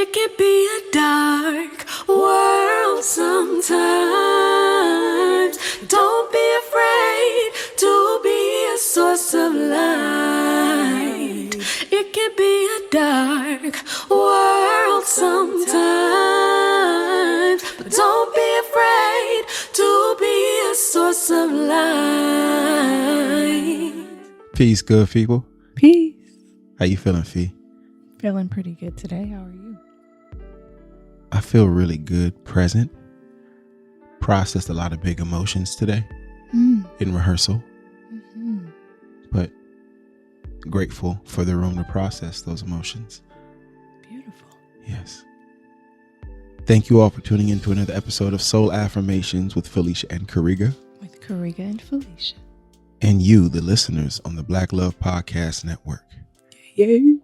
It can be a dark world sometimes. Don't be afraid to be a source of light. It can be a dark world sometimes, but don't be afraid to be a source of light. Peace, good people. Peace. How you feeling, Fee? Feeling pretty good today. How are you? I feel really good, present. Processed a lot of big emotions today in rehearsal, but grateful for the room to process those emotions. Beautiful. Yes. Thank you all for tuning in to another episode of Soul Affirmations with Felicia and Kariga. With Kariga and Felicia. And you, the listeners on the Black Love Podcast Network. Yay.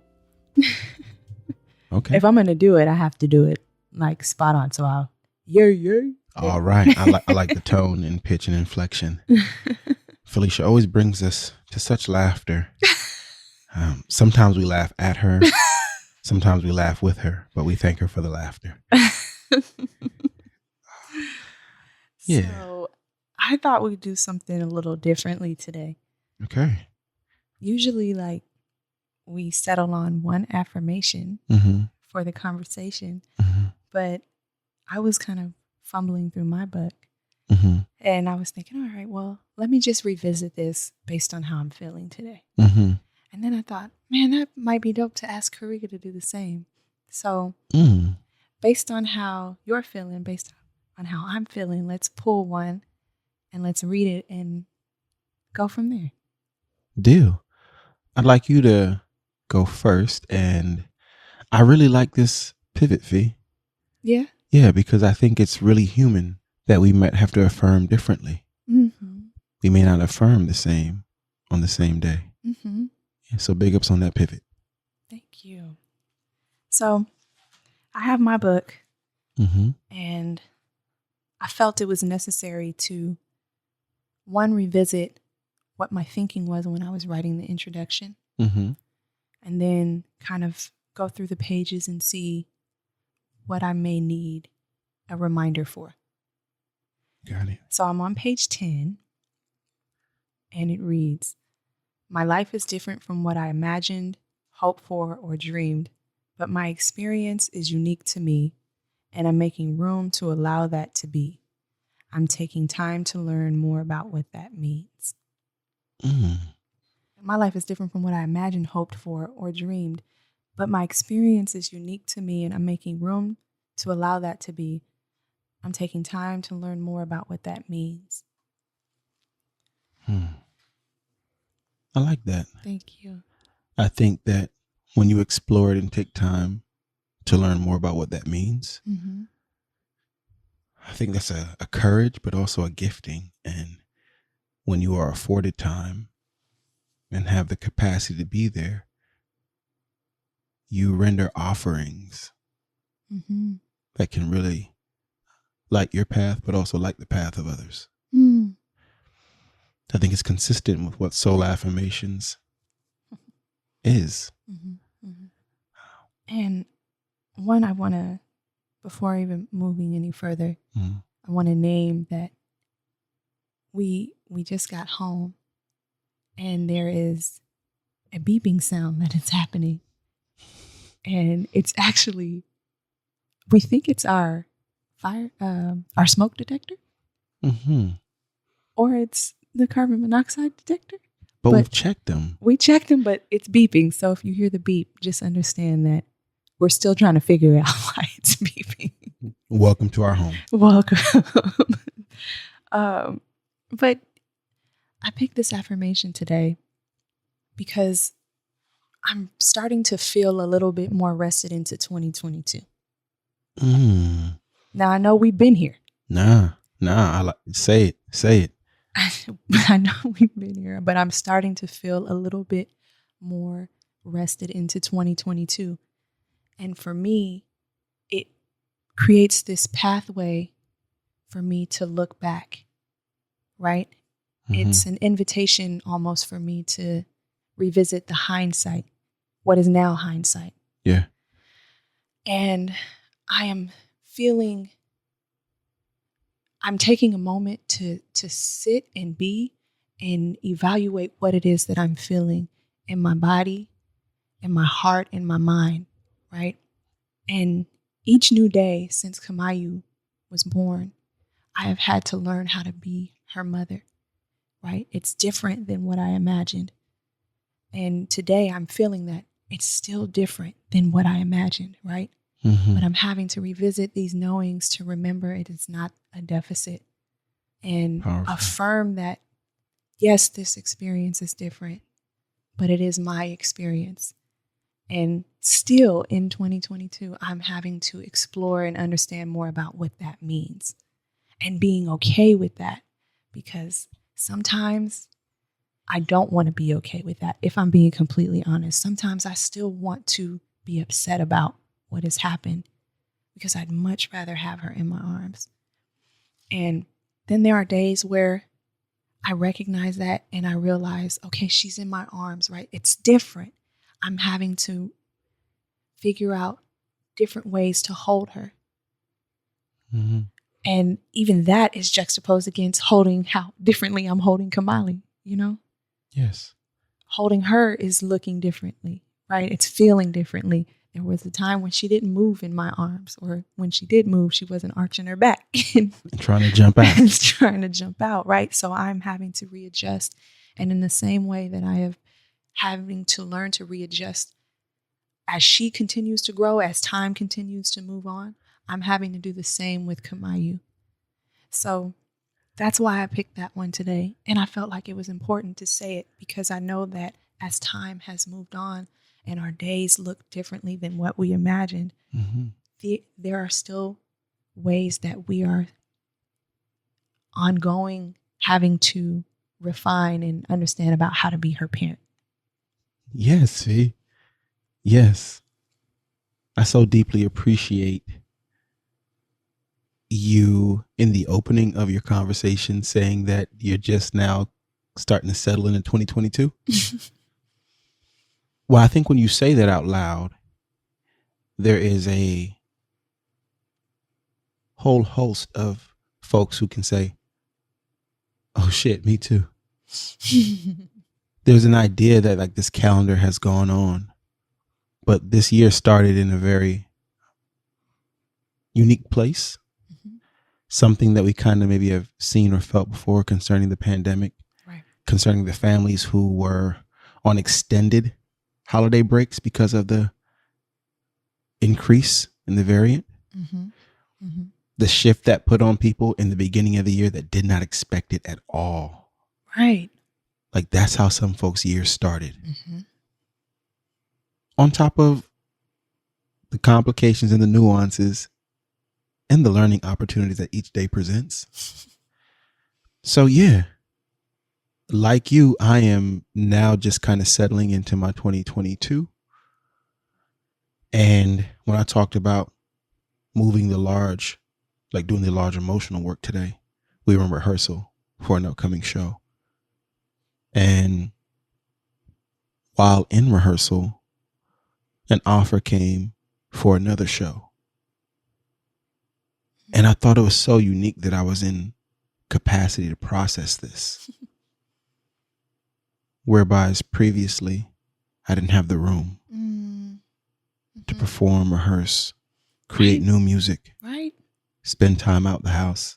Okay. If I'm going to do it, I have to do it like spot on. So I'll yay. All right. I like the tone and pitch and inflection. Felicia always brings us to such laughter. Sometimes we laugh at her. Sometimes we laugh with her, but we thank her for the laughter. Yeah. So I thought we'd do something a little differently today. Okay. Usually, like, we settle on one affirmation for the conversation, but I was kind of fumbling through my book and I was thinking, all right, well, let me just revisit this based on how I'm feeling today. And then I thought, man, that might be dope to ask Kariga to do the same. So based on how you're feeling, based on how I'm feeling, let's pull one and let's read it and go from there. Deal. I'd like you to go first, and I really like this pivot, Fee. Yeah? Yeah, because I think it's really human that we might have to affirm differently. We may not affirm the same on the same day. Yeah, so big ups on that pivot. Thank you. So I have my book, and I felt it was necessary to, one, revisit what my thinking was when I was writing the introduction, and then kind of go through the pages and see what I may need a reminder for. Got it. So I'm on page 10, and it reads, "My life is different from what I imagined, hoped for, or dreamed, but my experience is unique to me, and I'm making room to allow that to be. I'm taking time to learn more about what that means." My life is different from what I imagined, hoped for, or dreamed, but my experience is unique to me, and I'm making room to allow that to be. I'm taking time to learn more about what that means. I like that. Thank you. I think that when you explore it and take time to learn more about what that means, I think that's a courage, but also a gifting. And when you are afforded time and have the capacity to be there, you render offerings that can really light your path, but also light the path of others. I think it's consistent with what Soul Affirmations is. And one, I want to, before even moving any further, I want to name that we just got home, and there is a beeping sound that is happening. And it's actually, we think it's our fire, our smoke detector, or it's the carbon monoxide detector. But we've checked them. We checked them, but it's beeping. So if you hear the beep, just understand that we're still trying to figure out why it's beeping. Welcome to our home. Welcome. But I picked this affirmation today because I'm starting to feel a little bit more rested into 2022. Now, I know we've been here. Nah. Say it. I know we've been here, but I'm starting to feel a little bit more rested into 2022. And for me, it creates this pathway for me to look back, right? It's an invitation almost for me to revisit the hindsight, what is now hindsight. Yeah. And I'm taking a moment to sit and be and evaluate what it is that I'm feeling in my body, in my heart, in my mind, right? And each new day since Kamayu was born, I have had to learn how to be her mother, right? It's different than what I imagined. And today I'm feeling that it's still different than what I imagined, right? Mm-hmm. But I'm having to revisit these knowings to remember it is not a deficit and affirm that, yes, this experience is different, but it is my experience. And still in 2022, I'm having to explore and understand more about what that means and being okay with that, because sometimes I don't want to be okay with that. If I'm being completely honest, sometimes I still want to be upset about what has happened because I'd much rather have her in my arms. And then there are days where I recognize that and I realize, okay, she's in my arms, right? It's different. I'm having to figure out different ways to hold her. Mm-hmm. And even that is juxtaposed against holding how differently I'm holding Kamali, you know? Yes. Holding her is looking differently, right? It's feeling differently. There was a time when she didn't move in my arms, or when she did move, she wasn't arching her back. and trying to jump out. Trying to jump out, right? So I'm having to readjust. And in the same way that I have having to learn to readjust as she continues to grow, as time continues to move on, I'm having to do the same with Kamayu. So that's why I picked that one today. And I felt like it was important to say it because I know that as time has moved on and our days look differently than what we imagined, mm-hmm. There are still ways that we are ongoing having to refine and understand about how to be her parent. Yes, see? Yes. I so deeply appreciate you in the opening of your conversation saying that you're just now starting to settle in 2022. Well, I think when you say that out loud, there is a whole host of folks who can say, oh shit, me too. There's an idea that like this calendar has gone on, but this year started in a very unique place. Mm-hmm. Something that we kind of maybe have seen or felt before concerning the pandemic, right. Concerning the families who were on extended holiday breaks because of the increase in the variant. Mm-hmm. Mm-hmm. The shift that put on people in the beginning of the year that did not expect it at all. Right. Like that's how some folks' years started. Mm-hmm. On top of the complications and the nuances and the learning opportunities that each day presents. So yeah, like you, I am now just kind of settling into my 2022. And when I talked about moving the large, like doing the large emotional work today, we were in rehearsal for an upcoming show. And while in rehearsal, an offer came for another show. And I thought it was so unique that I was in capacity to process this. Whereby previously I didn't have the room to perform, rehearse, create new music, right? Spend time out the house.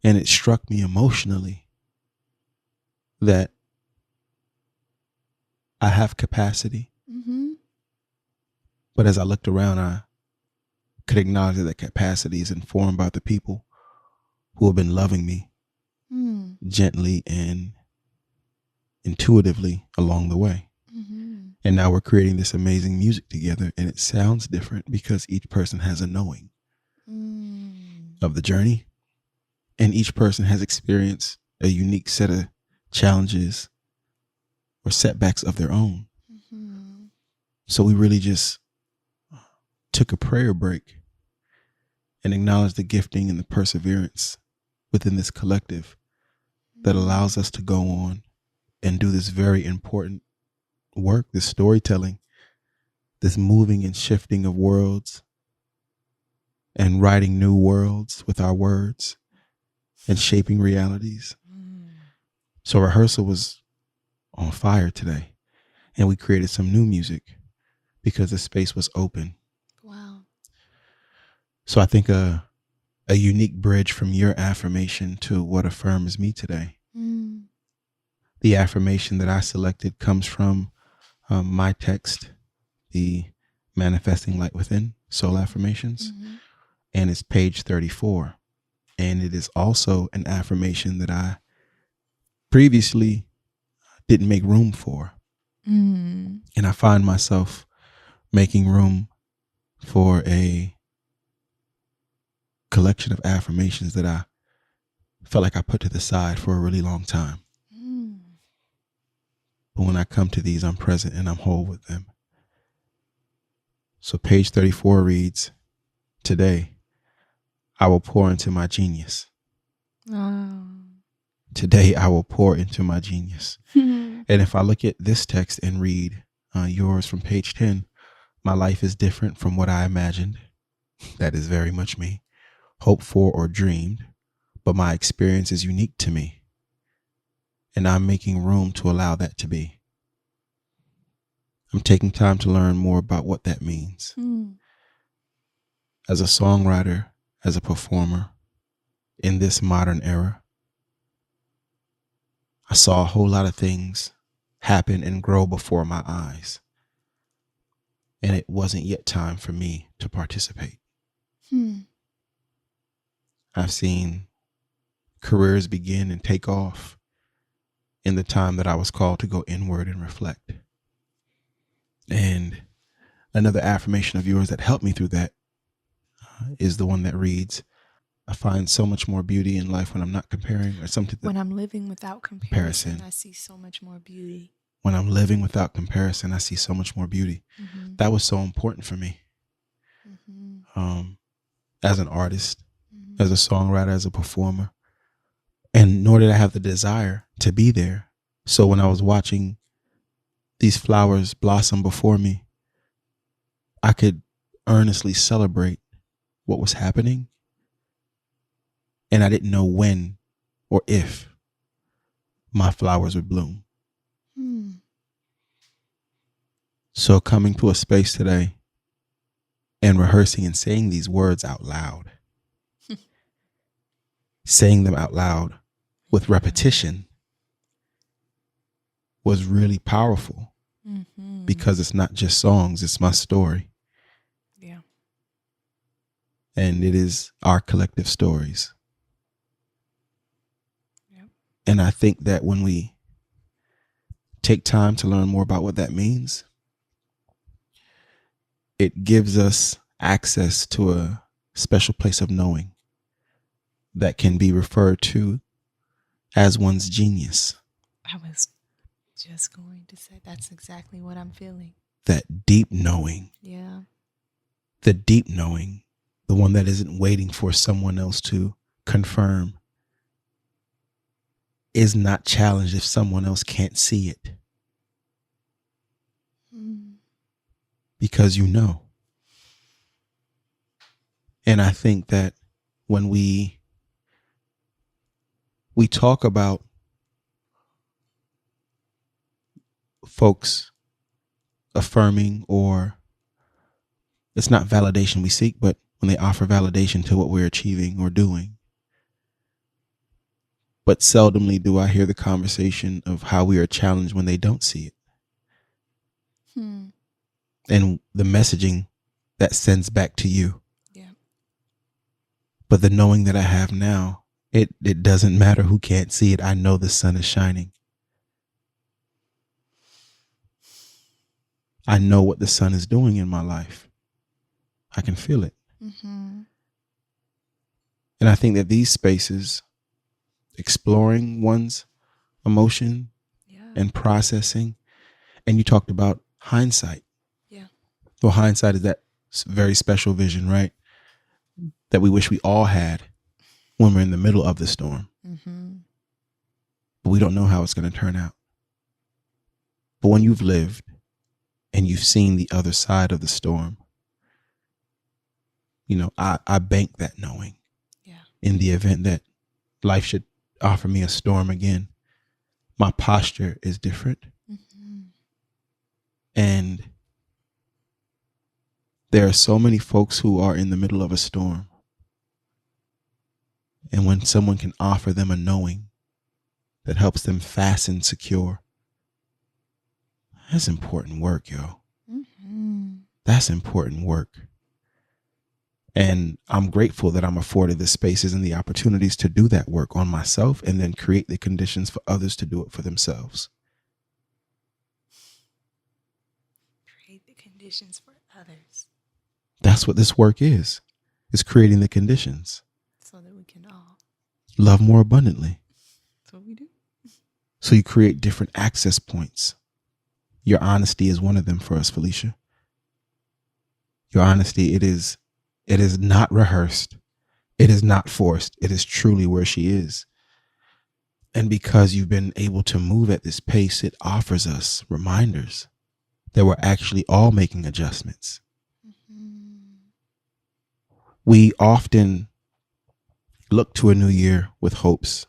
And it struck me emotionally that I have capacity. Mm-hmm. But as I looked around, I could acknowledge that capacity is informed by the people who have been loving me gently and intuitively along the way. Mm-hmm. And now we're creating this amazing music together, and it sounds different because each person has a knowing of the journey, and each person has experienced a unique set of challenges or setbacks of their own. Mm-hmm. So we really just took a prayer break and acknowledged the gifting and the perseverance within this collective that allows us to go on and do this very important work, this storytelling, this moving and shifting of worlds and writing new worlds with our words and shaping realities. So rehearsal was on fire today, and we created some new music because the space was open. Wow. So I think a unique bridge from your affirmation to what affirms me today. The affirmation that I selected comes from my text, the Manifesting Light Within Soul Affirmations, and it's page 34. And it is also an affirmation that I previously didn't make room for. And I find myself making room for a collection of affirmations that I felt like I put to the side for a really long time. But when I come to these, I'm present and I'm whole with them. So page 34 reads, today, I will pour into my genius. Today, I will pour into my genius. And if I look at this text and read yours from page 10, my life is different from what I imagined. That is very much me. Hoped for or dreamed, but my experience is unique to me. And I'm making room to allow that to be. I'm taking time to learn more about what that means. As a songwriter, as a performer, in this modern era, I saw a whole lot of things happen and grow before my eyes. And it wasn't yet time for me to participate. I've seen careers begin and take off in the time that I was called to go inward and reflect. And another affirmation of yours that helped me through that is the one that reads, I find so much more beauty in life when I'm not comparing or something. When I'm living without comparison, I see so much more beauty. When I'm living without comparison, I see so much more beauty. That was so important for me. As an artist, as a songwriter, as a performer. And nor did I have the desire to be there. So when I was watching these flowers blossom before me, I could earnestly celebrate what was happening. And I didn't know when or if my flowers would bloom. So coming to a space today and rehearsing and saying these words out loud, saying them out loud with repetition was really powerful because it's not just songs, it's my story. Yeah. And it is our collective stories. Yep. And I think that when we take time to learn more about what that means, it gives us access to a special place of knowing that can be referred to as one's genius. I was just going to say that's exactly what I'm feeling. That deep knowing. Yeah. The deep knowing, the one that isn't waiting for someone else to confirm, is not challenged if someone else can't see it. Because you know. And I think that when we talk about folks affirming, or it's not validation we seek, but when they offer validation to what we're achieving or doing. But seldomly do I hear the conversation of how we are challenged when they don't see it. And the messaging that sends back to you. Yeah. But the knowing that I have now, it doesn't matter who can't see it. I know the sun is shining. I know what the sun is doing in my life. I can feel it. And I think that these spaces, exploring one's emotion and processing, and you talked about hindsight. Yeah. Well, hindsight is that very special vision, right? That we wish we all had when we're in the middle of the storm. But we don't know how it's going to turn out. But when you've lived and you've seen the other side of the storm, I bank that knowing. Yeah. In the event that life should offer me a storm again, my posture is different. Mm-hmm. And there are so many folks who are in the middle of a storm. And when someone can offer them a knowing that helps them fasten secure, that's important work, yo. Mm-hmm. That's important work. And I'm grateful that I'm afforded the spaces and the opportunities to do that work on myself and then create the conditions for others to do it for themselves. Create the conditions for others. That's what this work is creating the conditions. So that we can all love more abundantly. That's what we do. So you create different access points. Your honesty is one of them for us, Felicia. Your honesty, it is not rehearsed. It is not forced. It is truly where she is. And because you've been able to move at this pace, it offers us reminders that we're actually all making adjustments. Mm-hmm. We often look to a new year with hopes,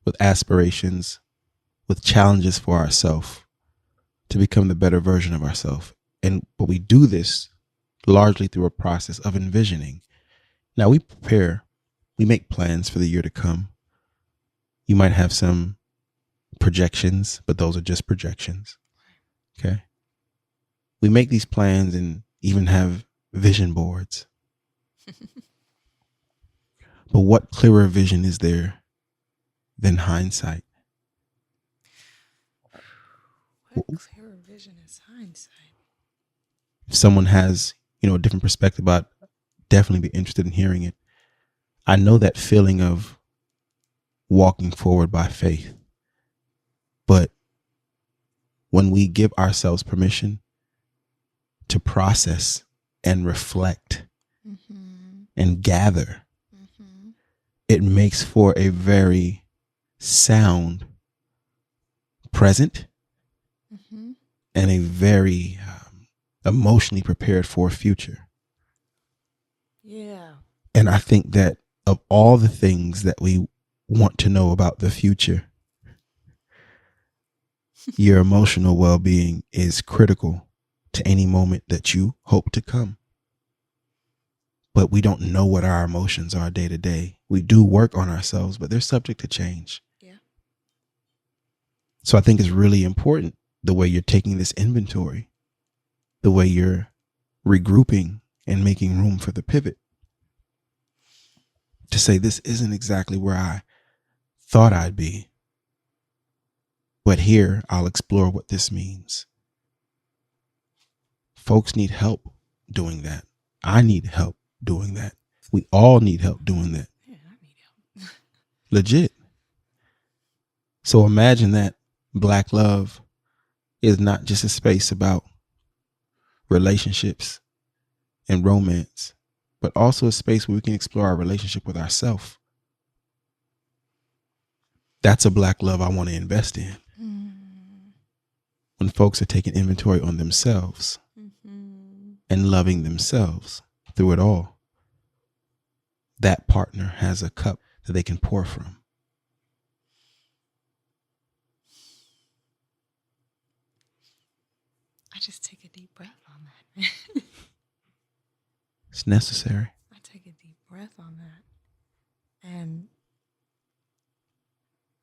with aspirations, with challenges for ourselves to become the better version of ourselves. But we do this largely through a process of envisioning. Now we prepare, we make plans for the year to come. You might have some projections, but those are just projections. Okay. We make these plans and even have vision boards. But what clearer vision is there than hindsight? What clearer vision is hindsight? If someone has, a different perspective, I'd definitely be interested in hearing it. I know that feeling of walking forward by faith. But when we give ourselves permission to process and reflect and gather, it makes for a very sound present and a very emotionally prepared for future. Yeah. And I think that of all the things that we want to know about the future, your emotional well-being is critical to any moment that you hope to come. But we don't know what our emotions are day to day. We do work on ourselves, but they're subject to change. Yeah. So I think it's really important the way you're taking this inventory, the way you're regrouping and making room for the pivot to say, this isn't exactly where I thought I'd be, but here I'll explore what this means. Folks need help doing that. I need help doing that. We all need help doing that. Yeah, I need help. Legit. So imagine that Black love is not just a space about relationships and romance, but also a space where we can explore our relationship with ourselves. That's a Black love I want to invest in. When folks are taking inventory on themselves and loving themselves through it all, that partner has a cup that they can pour from. I just take a deep breath on that. It's necessary. I take a deep breath on that. And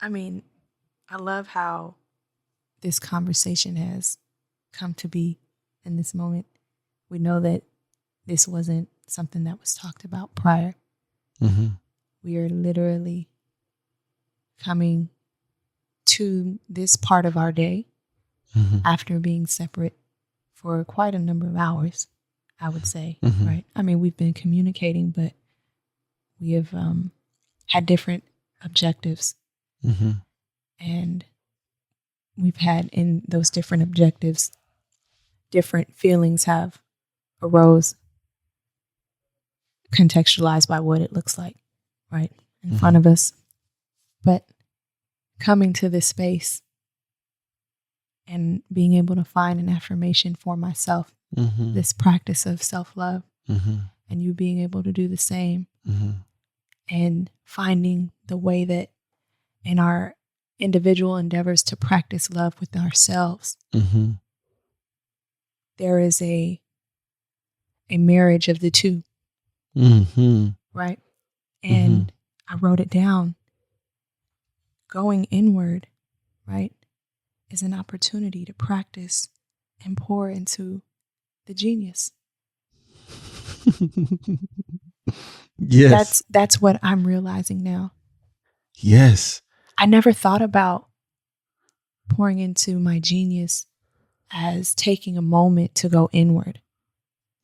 I mean, I love how this conversation has come to be in this moment. We know that this wasn't something that was talked about prior. We are literally coming to this part of our day after being separate for quite a number of hours, I would say, right? I mean, we've been communicating, but we have had different objectives. And we've had in those different objectives, different feelings have arose, contextualized by what it looks like, right, in front of us. But coming to this space and being able to find an affirmation for myself, this practice of self-love, and you being able to do the same, and finding the way that in our individual endeavors to practice love with ourselves, there is a marriage of the two, right? And I wrote it down. Going inward, right, is an opportunity to practice and pour into the genius. Yes. That's what I'm realizing now. Yes. I never thought about pouring into my genius as taking a moment to go inward.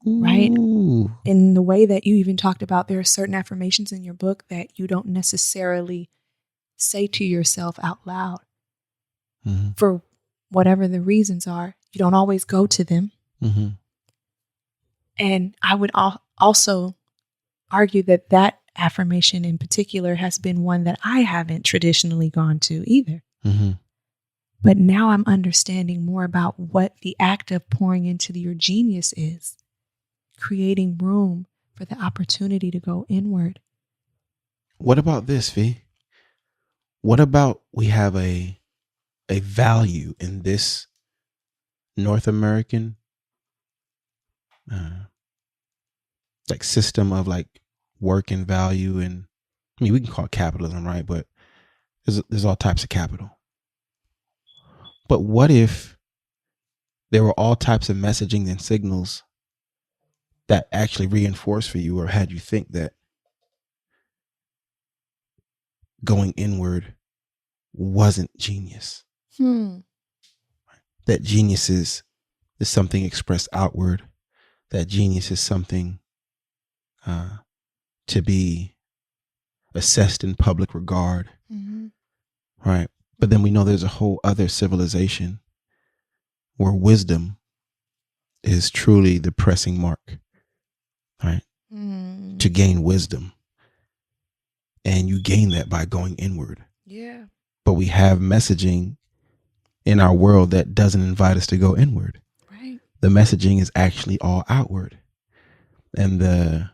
Right? Ooh. In the way that you even talked about, there are certain affirmations in your book that you don't necessarily say to yourself out loud for whatever the reasons are. You don't always go to them. And I would also argue that that affirmation in particular has been one that I haven't traditionally gone to either. But now I'm understanding more about what the act of pouring into your genius is. Creating room for the opportunity to go inward. What about this, V? What about we have a value in this North American like system of like work and value, and I mean we can call it capitalism, right? But there's all types of capital. But what if there were all types of messaging and signals that actually reinforce for you or had you think that going inward wasn't genius? That genius is something expressed outward. That genius is something to be assessed in public regard. Right. But then we know there's a whole other civilization where wisdom is truly the pressing mark. Right. To gain wisdom. And you gain that by going inward. Yeah. But we have messaging in our world that doesn't invite us to go inward. Right. The messaging is actually all outward. And the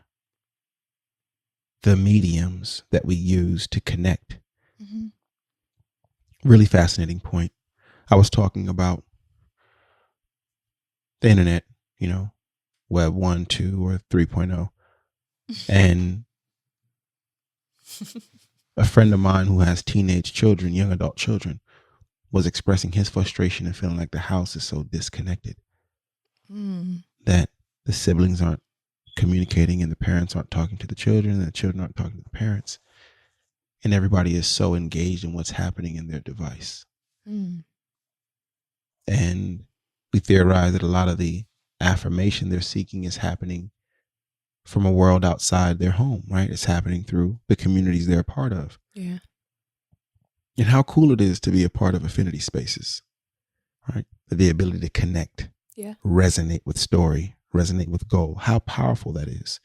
mediums that we use to connect. Really fascinating point. I was talking about the internet, you know, web 1, 2, or 3.0. And a friend of mine who has teenage children, young adult children, was expressing his frustration and feeling like the house is so disconnected. That the siblings aren't communicating and the parents aren't talking to the children and the children aren't talking to the parents. And everybody is so engaged in what's happening in their device. And we theorize that a lot of the affirmation they're seeking is happening from a world outside their home, right? It's happening through the communities they're a part of. Yeah. And how cool it is to be a part of affinity spaces, right? The ability to connect, resonate with story, resonate with goal, how powerful that is.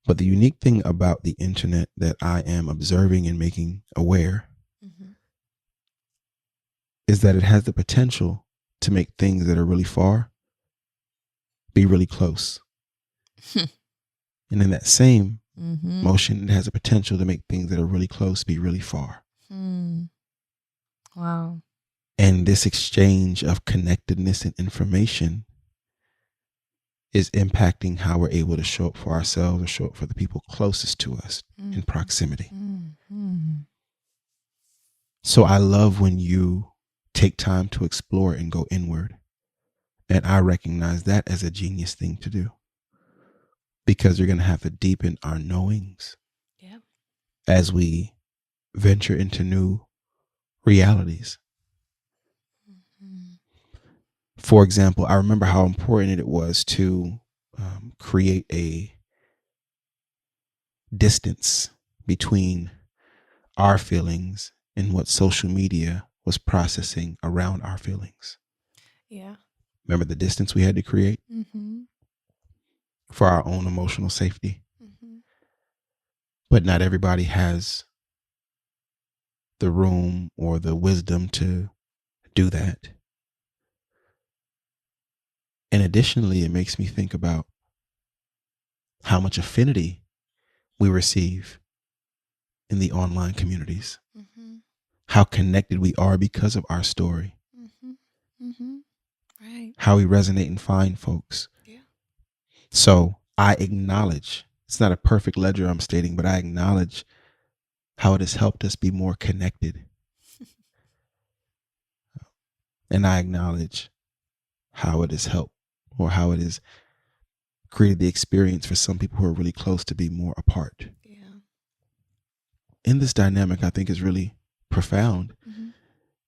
But the unique thing about the internet that I am observing and making aware is that it has the potential to make things that are really far be really close. And in that same motion, it has a potential to make things that are really close be really far. Wow. And this exchange of connectedness and information is impacting how we're able to show up for ourselves or show up for the people closest to us in proximity. So I love when you take time to explore and go inward. And I recognize that as a genius thing to do. Because you're going to have to deepen our knowings as we venture into new realities. For example, I remember how important it was to create a distance between our feelings and what social media was processing around our feelings. Yeah. Remember the distance we had to create for our own emotional safety? But not everybody has the room or the wisdom to do that. And additionally, it makes me think about how much affinity we receive in the online communities, how connected we are because of our story, Right. how we resonate and find folks. Yeah. So I acknowledge, it's not a perfect ledger I'm stating, but I acknowledge how it has helped us be more connected. And I acknowledge how it has helped, or how it has created the experience for some people who are really close to be more apart. Yeah. In this dynamic, I think is really profound,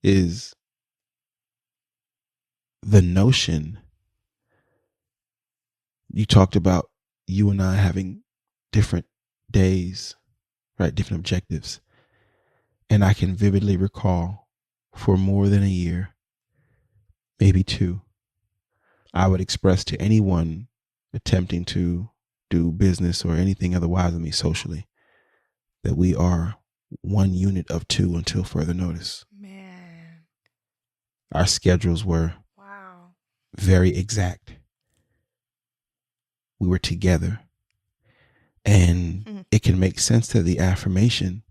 is the notion you talked about, you and I having different days, right? Different objectives. And I can vividly recall for more than a year, maybe 2, I would express to anyone attempting to do business or anything otherwise with me socially that we are one unit of 2 until further notice. Man. Our schedules were Wow. very exact. We were together. And it can make sense that the affirmation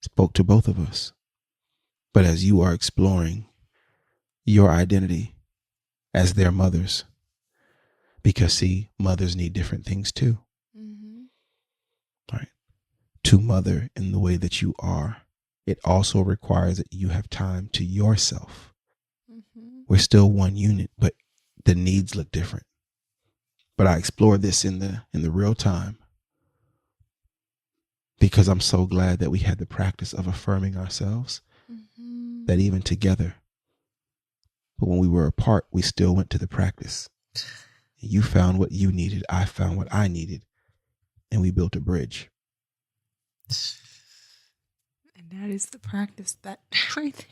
spoke to both of us. But as you are exploring your identity as their mothers, because see, mothers need different things too. Right? To mother in the way that you are, it also requires that you have time to yourself. We're still one unit, but the needs look different. But I explore this in the real time, because I'm so glad that we had the practice of affirming ourselves, that even together, but when we were apart, we still went to the practice. You found what you needed, I found what I needed, and we built a bridge. And that is the practice, that right there.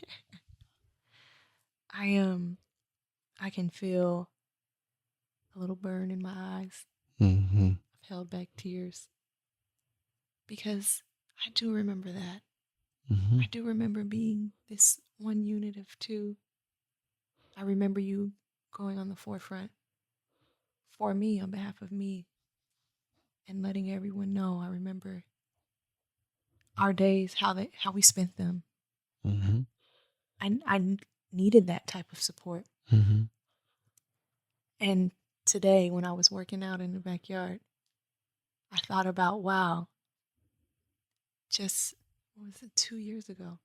I can feel a little burn in my eyes. I've held back tears because I do remember that. I do remember being this one unit of 2. I remember you going on the forefront for me, on behalf of me, and letting everyone know. I remember our days, how we spent them. I needed that type of support. And today, when I was working out in the backyard, I thought about, wow, just, what was it, 2 years ago?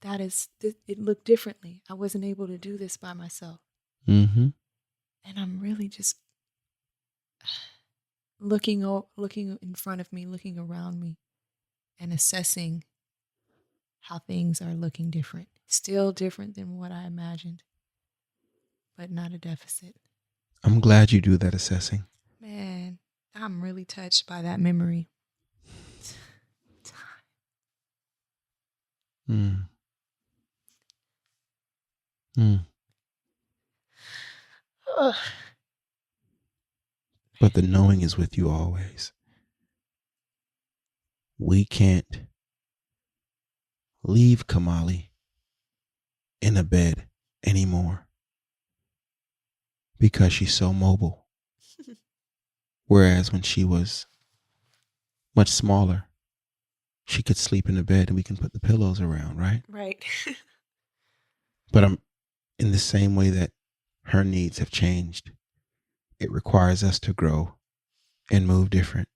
It looked differently. I wasn't able to do this by myself. And I'm really just looking in front of me, looking around me, and assessing how things are looking different. Still different than what I imagined, but not a deficit. I'm glad you do that assessing. Man, I'm really touched by that memory. But the knowing is with you always. We can't leave Kamali in a bed anymore because she's so mobile. Whereas when she was much smaller, she could sleep in the bed and we can put the pillows around, right? Right. But I'm in the same way that her needs have changed. It requires us to grow and move different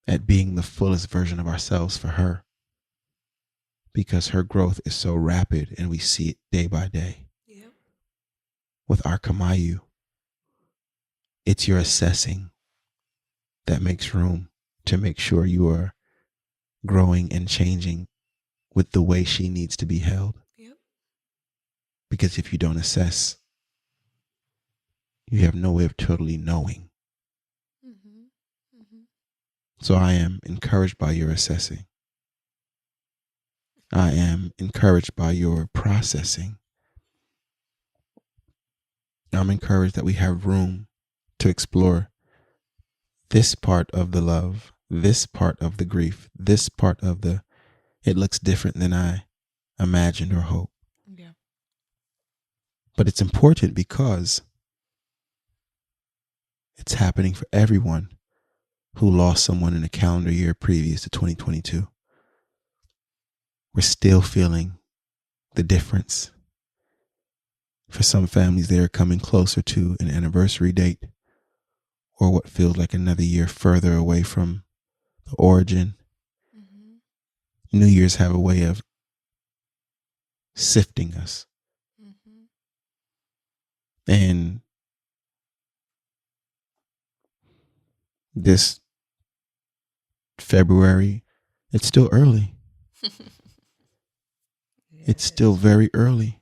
at being the fullest version of ourselves for her, because her growth is so rapid and we see it day by day. Yep. With our Kamayu, it's your assessing that makes room to make sure you are growing and changing with the way she needs to be held. Yep. Because if you don't assess, you have no way of totally knowing. So I am encouraged by your assessing. I am encouraged by your processing. I'm encouraged that we have room to explore this part of the love, this part of the grief, this part of the, it looks different than I imagined or hoped. Yeah. But it's important because It's happening for everyone who lost someone in a calendar year previous to 2022. We're still feeling the difference. For some families, they are coming closer to an anniversary date or what feels like another year further away from the origin. Mm-hmm. New Year's have a way of sifting us. Mm-hmm. And this February, it's still early. It's still very early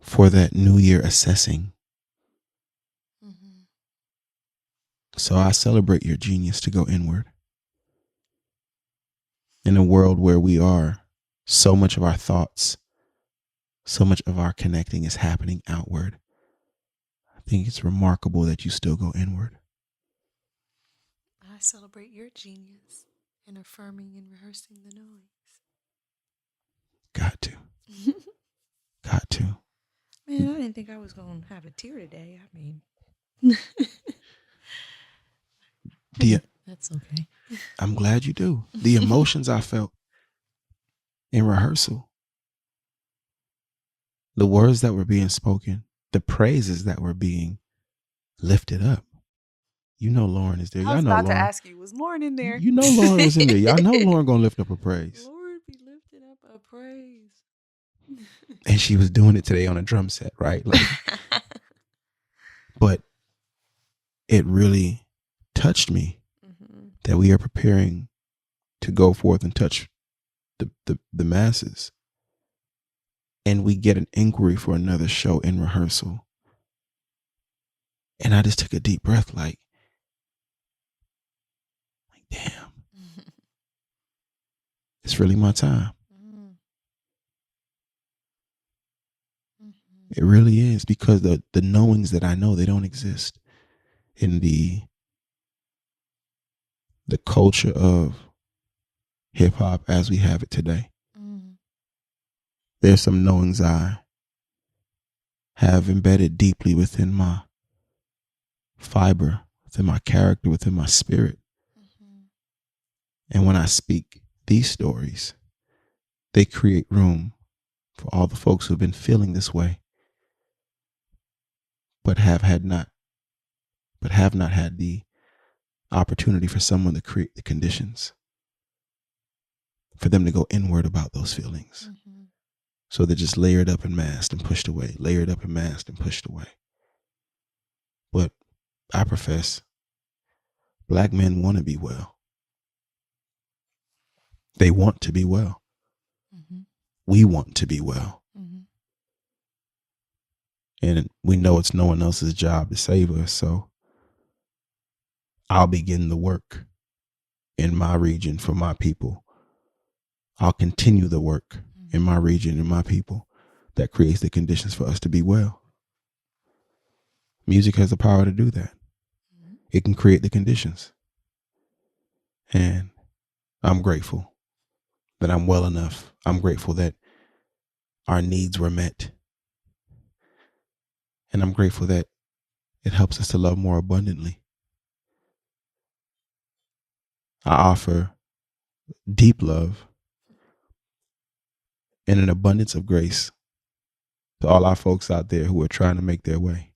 for that New Year assessing. Mm-hmm. So I celebrate your genius to go inward. In a world where we are, so much of our thoughts, so much of our connecting is happening outward. I think it's remarkable that you still go inward. I celebrate your genius in affirming and rehearsing the noise. Got to. Got to. Man, I didn't think I was going to have a tear today. I mean, that's okay. I'm glad you do. The emotions I felt in rehearsal, the words that were being spoken, the praises that were being lifted up. You know Lauren is there. Y'all I was know about Lauren. to ask you, was Lauren in there? You know Lauren was in there. Y'all know Lauren gonna lift up a praise. Lord be lifted up a praise. And she was doing it today on a drum set, right? Like, but it really touched me that we are preparing to go forth and touch the masses. And we get an inquiry for another show in rehearsal. And I just took a deep breath like damn. It's really my time. It really is, because the knowings that I know, they don't exist in the culture of hip hop as we have it today. There's some knowings I have embedded deeply within my fiber, within my character, within my spirit. And when I speak these stories, they create room for all the folks who've been feeling this way, but have not had the opportunity for someone to create the conditions for them to go inward about those feelings. So they're just layered up and masked and pushed away, layered up and masked and pushed away. But I profess, Black men want to be well. They want to be well. We want to be well. And we know it's no one else's job to save us. So I'll begin the work in my region for my people. I'll continue the work in my region and my people that creates the conditions for us to be well. Music has the power to do that. It can create the conditions. And I'm grateful that I'm well enough. I'm grateful that our needs were met. And I'm grateful that it helps us to love more abundantly. I offer deep love and an abundance of grace to all our folks out there who are trying to make their way,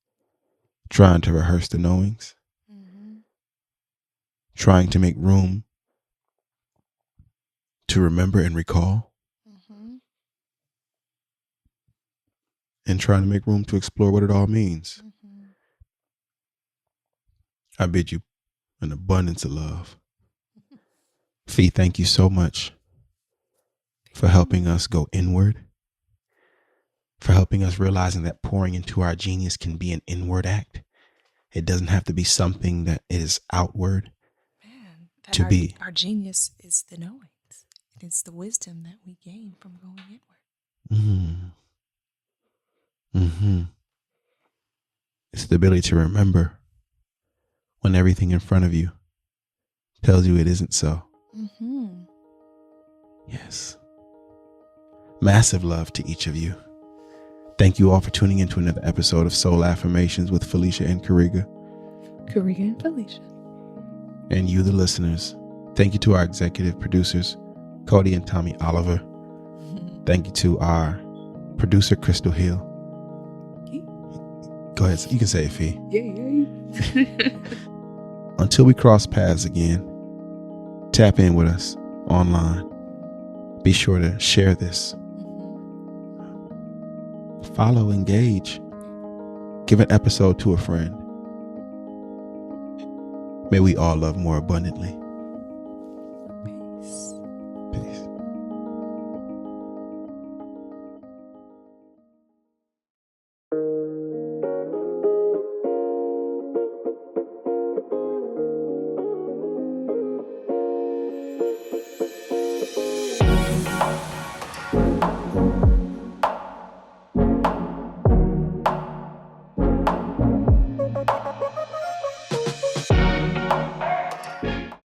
trying to rehearse the knowings, trying to make room to remember and recall, and trying to make room to explore what it all means. I bid you an abundance of love. Fee, thank you so much for helping us go inward, for helping us realizing that pouring into our genius can be an inward act. It doesn't have to be something that is outward. Man, our genius is the knowings. It is the wisdom that we gain from going inward. It's the ability to remember when everything in front of you tells you it isn't so. Yes. Massive love to each of you. Thank you all for tuning in to another episode of Soul Affirmations with Felicia and Kariga. Karika and Felicia. And you, the listeners. Thank you to our executive producers, Cody and Tommy Oliver. Thank you to our producer, Crystal Hill. Go ahead. You can say it, Fee. Yeah. Until we cross paths again, tap in with us online. Be sure to share this. Follow, engage. Give an episode to a friend. May we all love more abundantly. Peace.